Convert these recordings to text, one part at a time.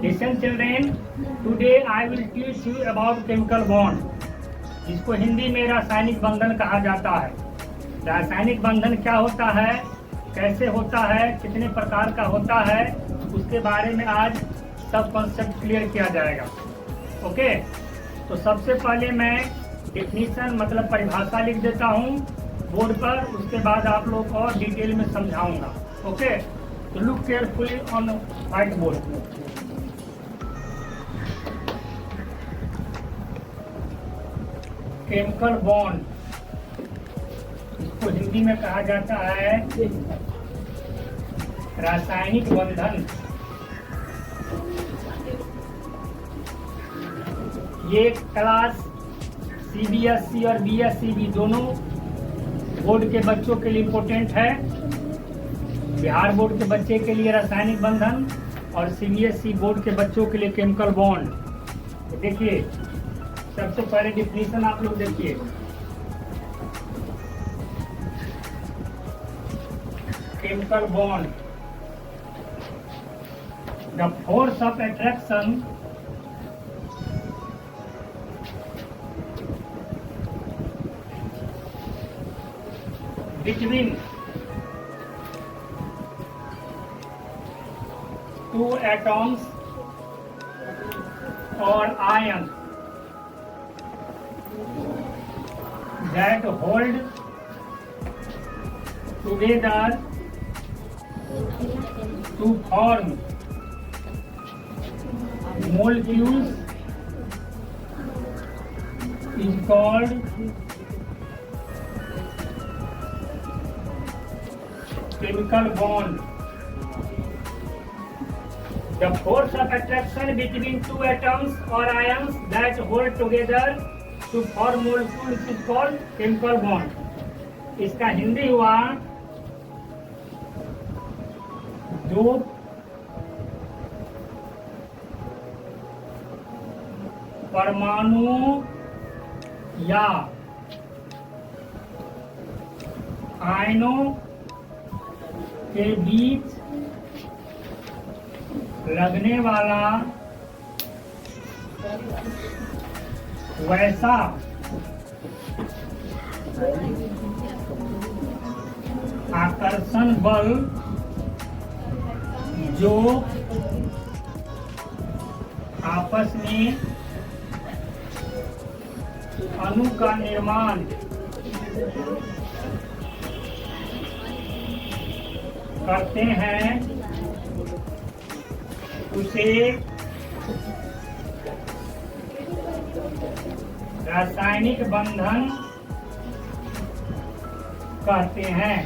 Listen children, today I will teach you about chemical bond, जिसको हिंदी में रासायनिक बंधन कहा जाता है। रासायनिक बंधन क्या होता है, कैसे होता है, कितने प्रकार का होता है, उसके बारे में आज सब कॉन्सेप्ट क्लियर किया जाएगा। ओके, तो सबसे पहले मैं डेफिनेशन मतलब परिभाषा लिख देता हूँ बोर्ड पर, उसके बाद आप लोग को और डिटेल में समझाऊंगा। ओके, तो look carefully on white board. Chemical bond, इसको हिंदी में कहा जाता है रासायनिक बंधन। ये क्लास सीबीएसई और बीएसई दोनों बोर्ड के बच्चों के लिए इम्पोर्टेंट है। बिहार बोर्ड के बच्चे के लिए रासायनिक बंधन और सीबीएसई बोर्ड के बच्चों के लिए केमिकल बॉन्ड। तो देखिए, सबसे पहले डिफिनीशन आप लोग देखिए। Chemical bond, the force of attraction between two atoms or ions that hold together to form molecules is called chemical bond. The force of attraction between two atoms or ions that hold together to form molecules is called chemical bond. इसका हिंदी हुआ दो परमाणु या आयनों के बीच लगने वाला वैसा आकर्षण बल जो आपस में अणु का निर्माण करते हैं, उसे रासायनिक बंधन कहते हैं।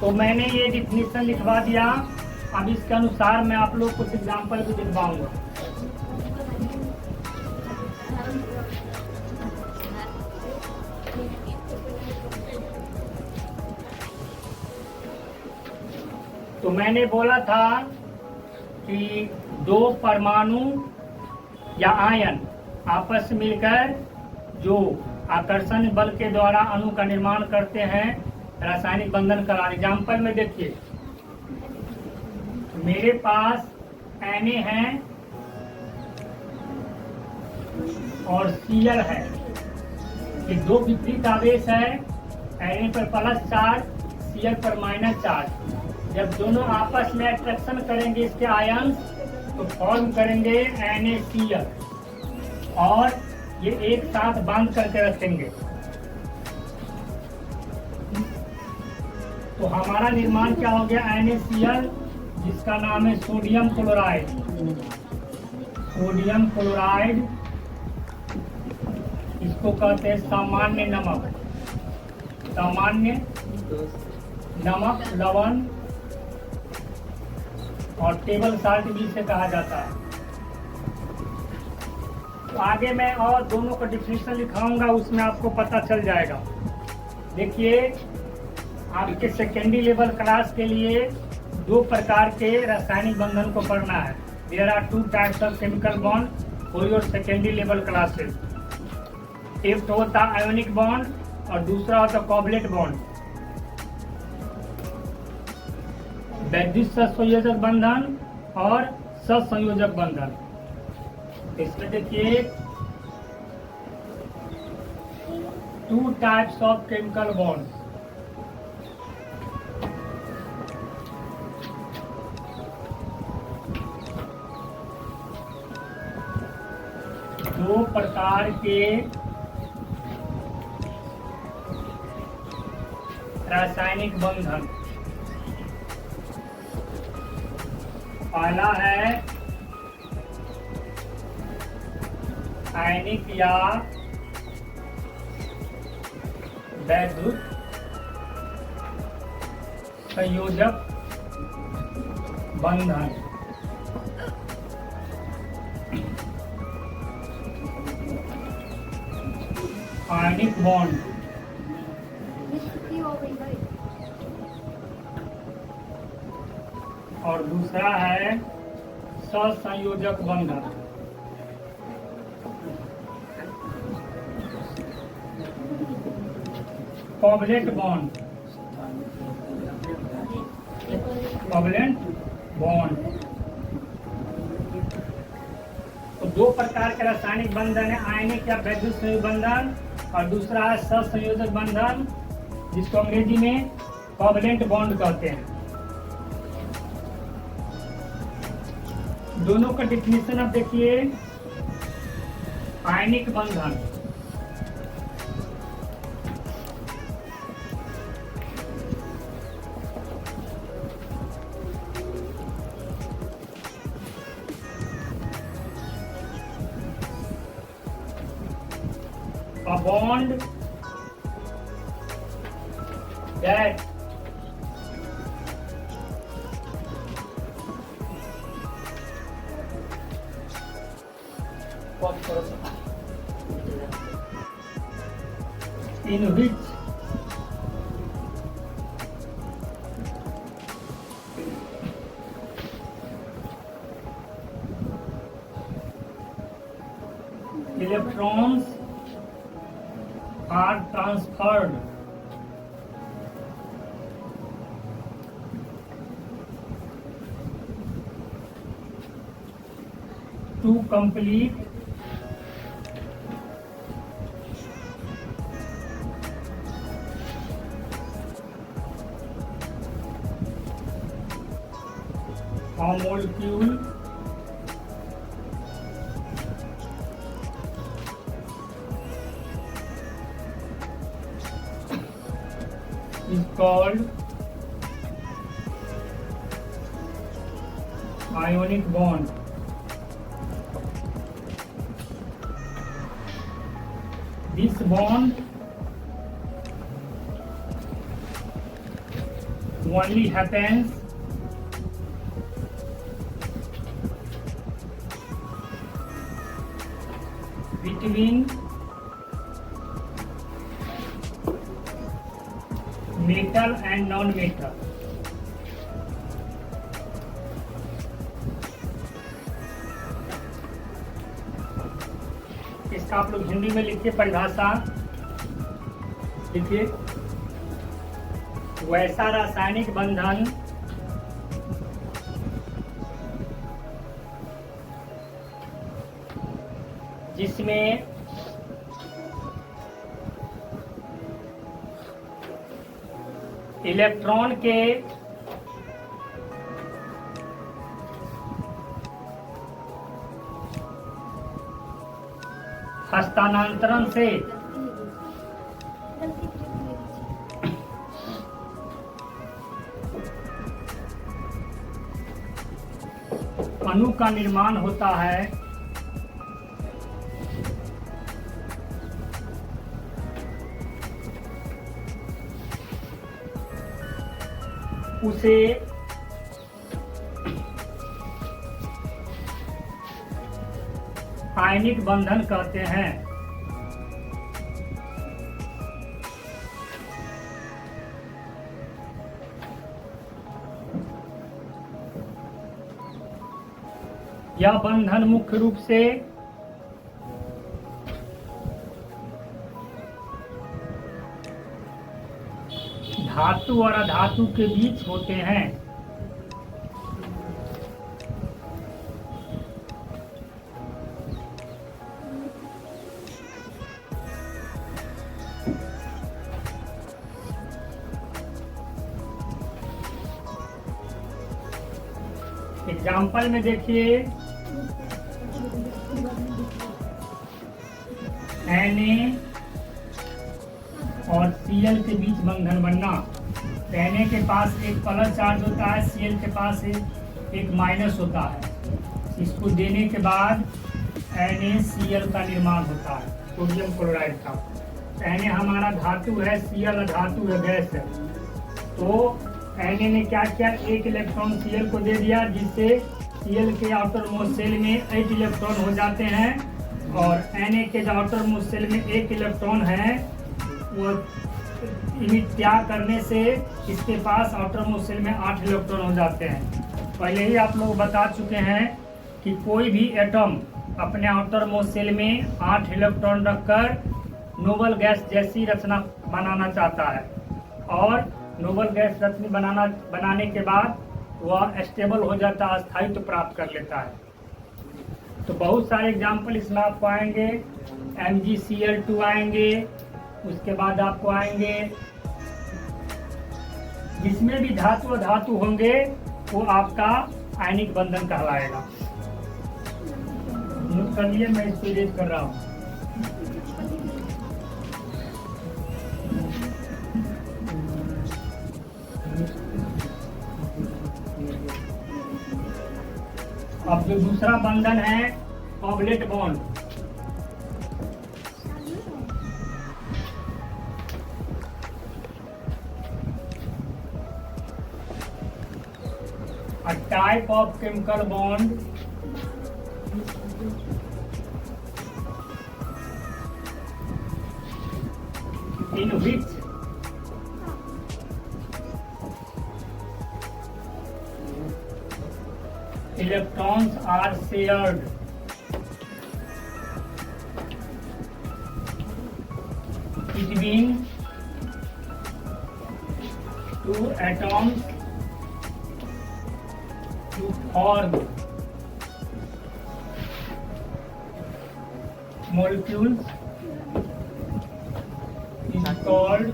तो मैंने ये डिफिनीशन लिखवा दिया। अब इसके अनुसार मैं आप लोग कुछ एग्जाम्पल भी दिखवाऊंगा। तो मैंने बोला था कि दो परमाणु या आयन आपस में मिलकर जो आकर्षण बल के द्वारा अणु का निर्माण करते हैं, रासायनिक बंधन का एग्जाम्पल में देखिए। मेरे पास Na है और Cl है। ये दो विपरीत आवेश है, Na पर प्लस चार्ज, Cl पर माइनस चार्ज। जब दोनों आपस में अट्रैक्शन करेंगे इसके आयन्स, तो फॉर्म करेंगे NaCl और ये एक साथ बांध करके रखेंगे। तो हमारा निर्माण क्या हो गया, NaCl, जिसका नाम है सोडियम क्लोराइड। सोडियम क्लोराइड, इसको कहते हैं सामान्य नमक। सामान्य नमक, लवण और टेबल साल्ट भी इसे कहा जाता है। तो आगे मैं और दोनों का डिफिनीशन लिखाऊंगा, उसमें आपको पता चल जाएगा। देखिए, आपके सेकेंडरी लेवल क्लास के लिए दो प्रकार के रासायनिक बंधन को पढ़ना है। There are two types of chemical bond for your secondary level classes. एक तो होता है आयोनिक बॉन्ड और दूसरा होता है कोवलेंट बॉन्ड। वैद्युत संयोजक बंधन और सहसंयोजक बंधन। इसमें देखिए 2 टाइप्स ऑफ केमिकल बॉन्ड। दो प्रकार के रासायनिक बंधन। पहला है आयनिक या वैद्युत संयोजक बंधन। Ionic bond. और दूसरा है सहसंयोजक बंधन। Covalent bond. Covalent bond. तो दो प्रकार के रासायनिक बंधन है, आयनिक या वैद्युत संयोजक बंधन और दूसरा है सहसंयोजक बंधन, जिसको अंग्रेजी में कोवलेंट बॉन्ड कहते हैं। दोनों का डेफिनेशन अब देखिए। आयनिक बंधन a bond that in which electrons are transferred to complete a molecule is called ionic bond. This bond only happens between metal and non-metal. इसका आप लोग हिंदी में लिखिए परिभाषा। लिखिए वैसा रासायनिक बंधन जिसमें इलेक्ट्रॉन के हस्तांतरण से अणु का निर्माण होता है, उसे आयनिक बंधन कहते हैं। यह बंधन मुख्य रूप से धातु और अधातु के बीच होते हैं। एग्जाम्पल में देखिए Na और Cl के बीच बंधन बनना। Na के पास एक प्लस चार्ज होता है, Cl के पास एक माइनस होता है। इसको देने के बाद NaCl का निर्माण होता है, सोडियम क्लोराइड का। Na हमारा धातु है, Cl धातु है, गैस है। तो Na ने क्या किया, एक इलेक्ट्रॉन Cl को दे दिया, जिससे Cl के आउटर मोस्ट सेल में 8 इलेक्ट्रॉन हो जाते हैं, और Na के जो आउटर मोस्ट सेल में 1 इलेक्ट्रॉन है, वो त्याग करने से इसके पास आउटर मोस्ट सेल में 8 इलेक्ट्रॉन हो जाते हैं। पहले ही आप लोग बता चुके हैं कि कोई भी एटम अपने आउटर मोस्ट सेल में 8 इलेक्ट्रॉन रखकर नोबल गैस जैसी रचना बनाना चाहता है, और नोबल गैस रचना बनाने के बाद वह स्टेबल हो जाता है, स्थायित्व प्राप्त कर लेता है। तो बहुत सारे एग्जाम्पल इसमें आपको आएंगे। MgCl2 आएंगे, उसके बाद आपको आएंगे, जिसमें भी धातु धातु होंगे वो आपका आयनिक बंधन कहलाएगा। नोट कर लिए, मैं इसको इरेज कर रहा हूँ। अब जो दूसरा बंधन है covalent bond, a type of chemical bond in which electrons are shared between two atoms to form molecules is called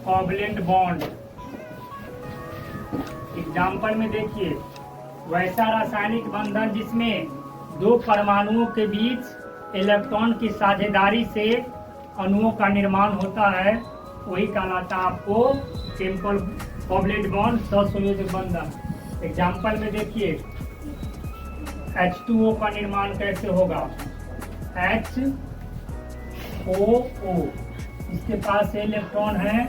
covalent bond. Example में देखिए, वैसा रासायनिक बंधन जिसमें दो परमाणुओं के बीच इलेक्ट्रॉन की साझेदारी से अणुओं का निर्माण होता है, वही कहलाता है आपको केमिकल कोवलेंट बॉन्ड, सहसंयोजक बंधन। एग्जाम्पल में देखिए, H2O का निर्माण कैसे होगा, HOO, इसके पास इलेक्ट्रॉन है,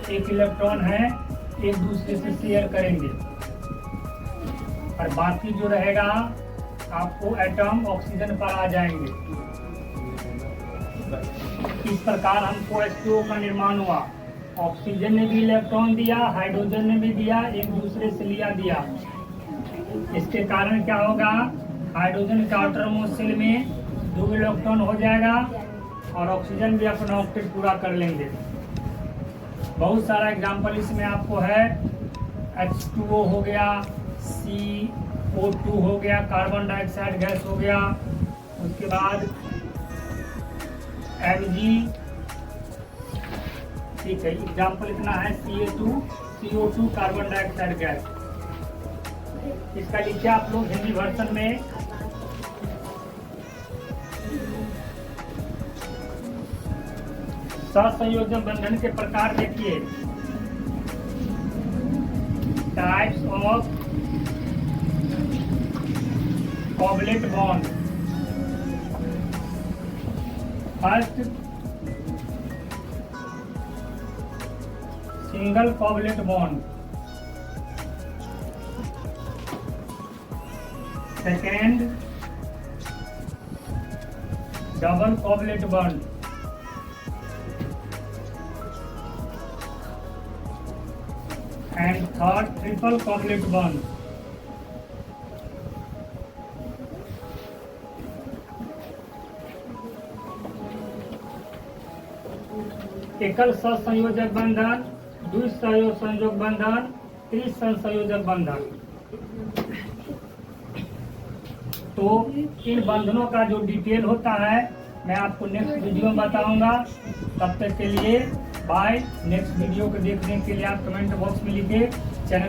एक इलेक्ट्रॉन है, एक दूसरे से शेयर करेंगे, और बाकी जो रहेगा आपको एटम ऑक्सीजन पर आ जाएंगे। इस प्रकार हमको H2O का निर्माण हुआ। ऑक्सीजन ने भी इलेक्ट्रॉन दिया, हाइड्रोजन ने भी दिया, एक दूसरे से लिया दिया। इसके कारण क्या होगा, हाइड्रोजन के आउटर मोस्ट सेल में 2 इलेक्ट्रॉन हो जाएगा, और ऑक्सीजन भी अपना ऑक्टेट पूरा कर लेंगे। बहुत सारा एग्जाम्पल इसमें आपको है। H2O हो गया, CO2 हो गया, कार्बन डाइऑक्साइड गैस हो गया, उसके बाद Mg, ठीक है, एग्जाम्पल इतना है, CO2 कार्बन डाइऑक्साइड गैस। इसका लिखिए आप लोग हिंदी वर्जन में। सहसंयोजक बंधन के प्रकार देखिए, types of covalent bond. First, single covalent bond. Second, double covalent bond. And third, triple covalent bond. एकल सहसंयोजक बंधन, द्विसहसंयोजक बंधन, त्रिसहसंयोजक बंधन। तो इन बंधनों का जो डिटेल होता है मैं आपको नेक्स्ट वीडियो में बताऊंगा। तब तक के लिए बाय। नेक्स्ट वीडियो को देखने के लिए आप कमेंट बॉक्स में लिखे चैनल